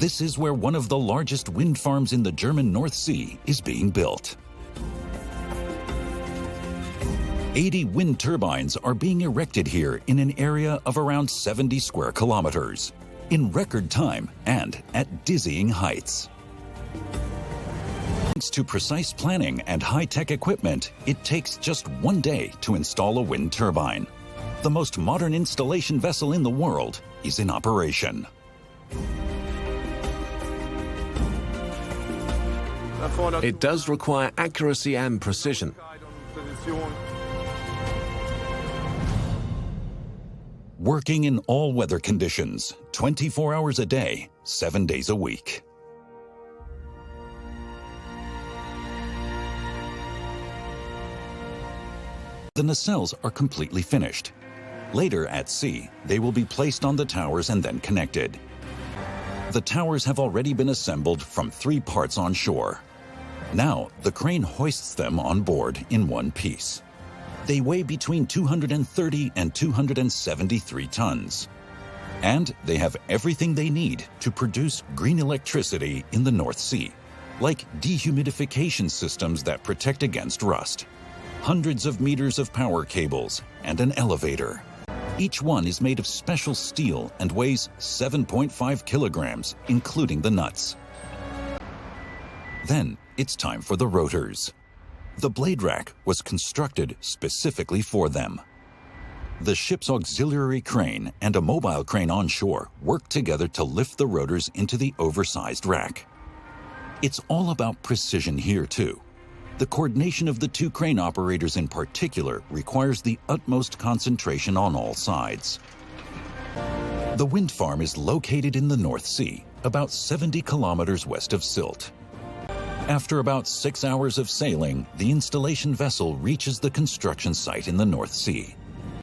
This is where one of the largest wind farms in the German North Sea is being built. 80 wind turbines are being erected here in an area of around 70 square kilometers, in record time and at dizzying heights. Thanks to precise planning and high-tech equipment, it takes just 1 day to install a wind turbine. The most modern installation vessel in the world is in operation. It does require accuracy and precision. Working in all weather conditions, 24 hours a day, 7 days a week. The nacelles are completely finished. Later at sea, they will be placed on the towers and then connected. The towers have already been assembled from 3 parts on shore. Now, the crane hoists them on board in one piece. They weigh between 230 and 273 tons. And they have everything they need to produce green electricity in the North Sea, like dehumidification systems that protect against rust, hundreds of meters of power cables, and an elevator. Each one is made of special steel and weighs 7.5 kilograms, including the nuts. Then it's time for the rotors. The blade rack was constructed specifically for them. The ship's auxiliary crane and a mobile crane on shore work together to lift the rotors into the oversized rack. It's all about precision here, too. The coordination of the 2 crane operators in particular requires the utmost concentration on all sides. The wind farm is located in the North Sea, about 70 kilometers west of Sylt. After about 6 hours of sailing, the installation vessel reaches the construction site in the North Sea.